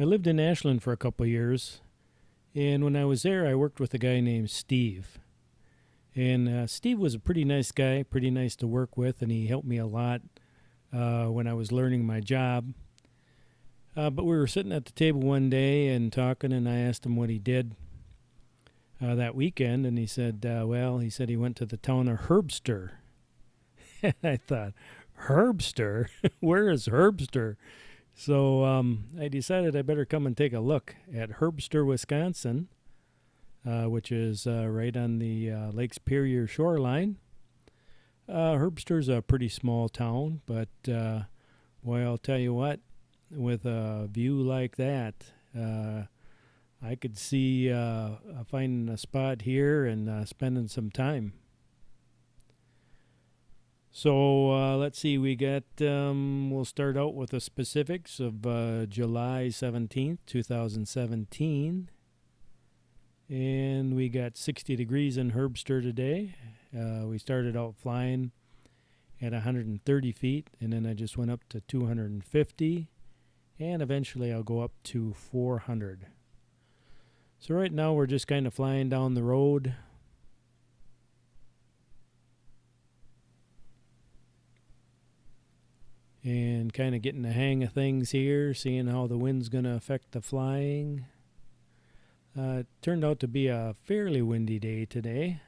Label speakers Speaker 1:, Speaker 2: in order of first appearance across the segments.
Speaker 1: I lived in Ashland for a couple of years, and when I was there, I worked with a guy named Steve. And Steve was a pretty nice guy, pretty nice to work with, and he helped me a lot when I was learning my job. But we were sitting at the table one day and talking, and I asked him what he did that weekend, and he said, he said he went to the town of Herbster. And I thought, Herbster? Where is Herbster? So I decided I better come and take a look at Herbster, Wisconsin, which is right on the Lake Superior shoreline. Herbster's a pretty small town, but boy, I'll tell you what, with a view like that, I could see finding a spot here and spending some time. So let's see, we'll start out with the specifics of July 17th, 2017. And we got 60 degrees in Herbster today. We started out flying at 130 feet, and then I just went up to 250, and eventually I'll go up to 400. So right now we're just kind of flying down the road. And kind of getting the hang of things here, seeing how the wind's going to affect the flying. It turned out to be a fairly windy day today.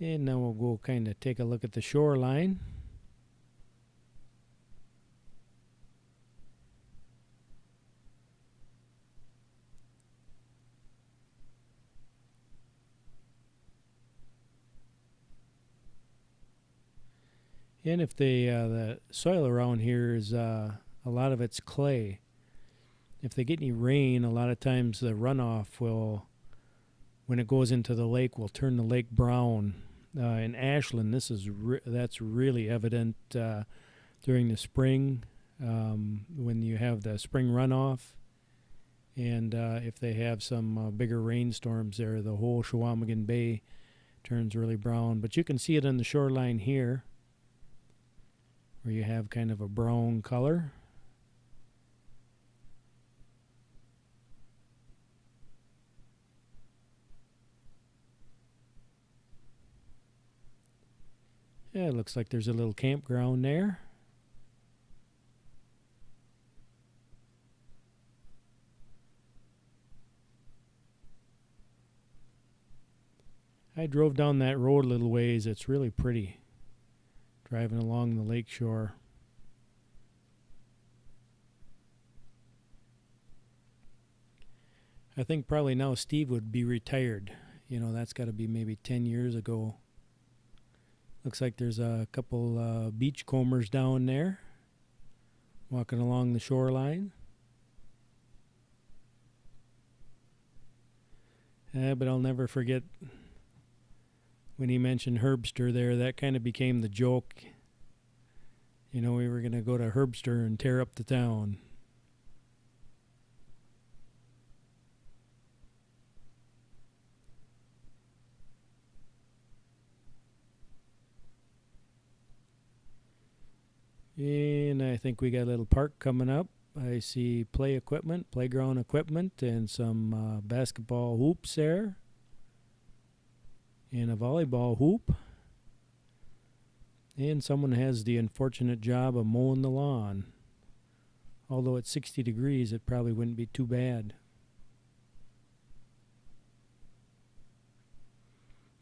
Speaker 1: And now we'll go kind of take a look at the shoreline. And if the soil around here is a lot of it's clay. If they get any rain, a lot of times the runoff will, when it goes into the lake, will turn the lake brown. In Ashland, that's really evident during the spring when you have the spring runoff. And if they have some bigger rainstorms there, the whole Chequamegon Bay turns really brown. But you can see it on the shoreline here, where you have kind of a brown color. Yeah, it looks like there's a little campground there. I drove down that road a little ways. It's really pretty, driving along the lake shore. I think probably now Steve would be retired. You know, that's got to be maybe 10 years ago. Looks like there's a couple beachcombers down there walking along the shoreline. But I'll never forget when he mentioned Herbster there. That kind of became the joke. You know, we were going to go to Herbster and tear up the town. And I think we got a little park coming up. I see playground equipment, and some basketball hoops there, and a volleyball hoop. And someone has the unfortunate job of mowing the lawn. Although at 60 degrees, it probably wouldn't be too bad.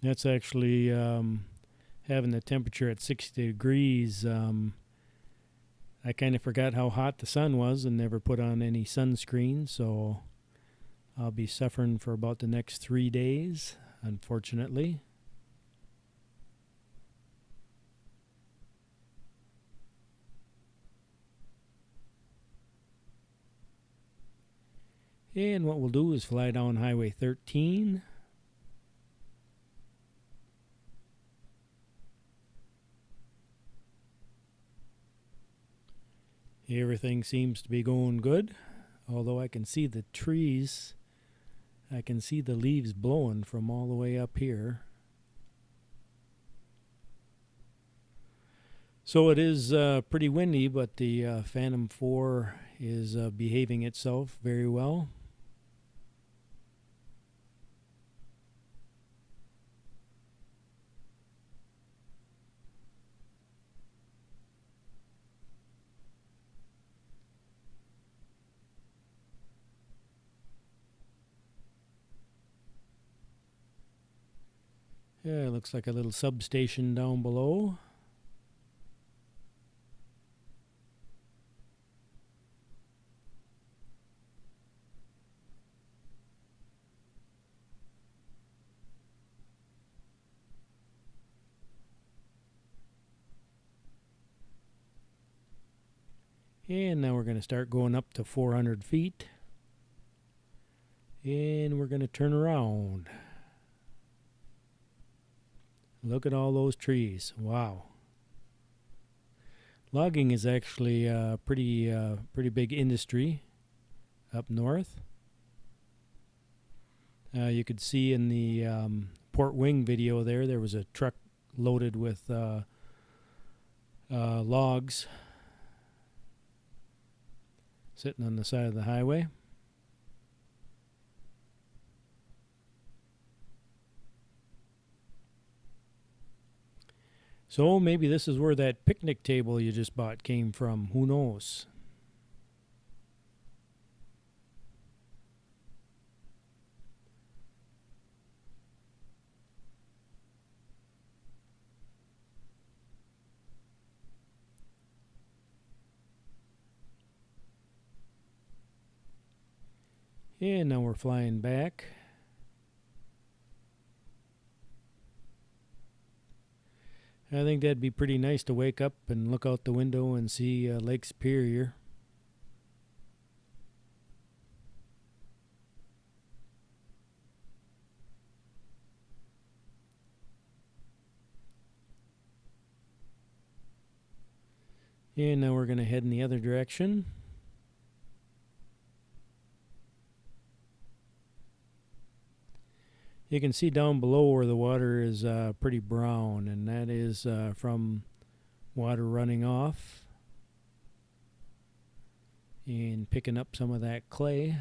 Speaker 1: That's actually having the temperature at 60 degrees. I kind of forgot how hot the sun was and never put on any sunscreen, so I'll be suffering for about the next 3 days, unfortunately. And what we'll do is fly down Highway 13. Everything seems to be going good, although I can see the trees. I can see the leaves blowing from all the way up here. So it is pretty windy, but the Phantom 4 is behaving itself very well. Yeah, it looks like a little substation down below. And now we're going to start going up to 400 feet. And we're going to turn around. Look at all those trees. Wow. Logging is actually a pretty big industry up north. You could see in the Port Wing video there was a truck loaded with logs sitting on the side of the highway. So maybe this is where that picnic table you just bought came from. Who knows? And now we're flying back. I think that'd be pretty nice to wake up and look out the window and see Lake Superior. And now we're going to head in the other direction. You can see down below where the water is pretty brown, and that is from water running off and picking up some of that clay.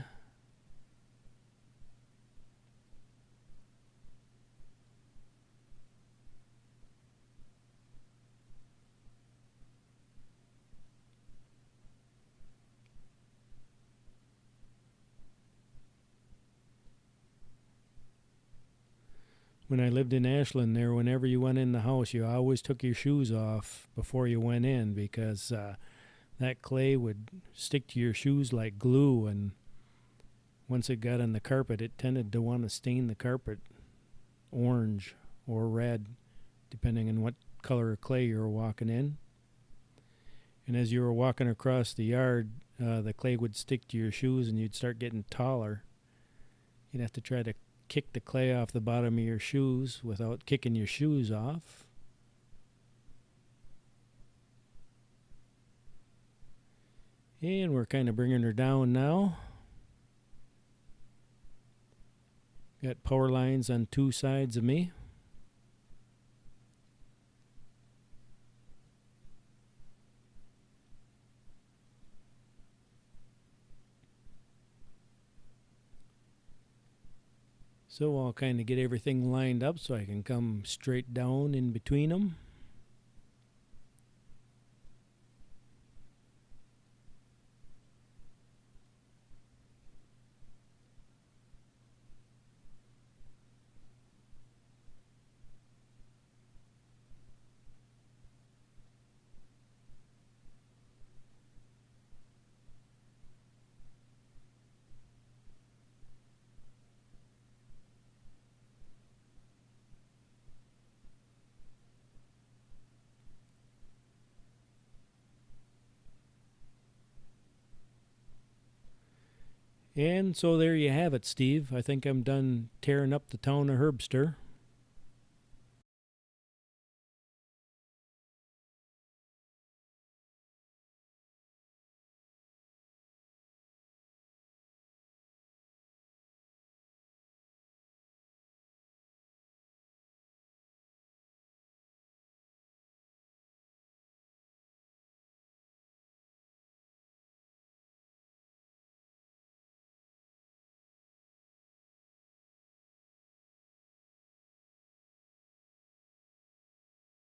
Speaker 1: When I lived in Ashland there, whenever you went in the house, you always took your shoes off before you went in, because that clay would stick to your shoes like glue, and once it got on the carpet, it tended to want to stain the carpet orange or red, depending on what color of clay you were walking in. And as you were walking across the yard, the clay would stick to your shoes and you'd start getting taller. You'd have to try to kick the clay off the bottom of your shoes without kicking your shoes off. And we're kind of bringing her down now. Got power lines on two sides of me. So I'll kind of get everything lined up so I can come straight down in between them. And so there you have it, Steve. I think I'm done tearing up the town of Herbster.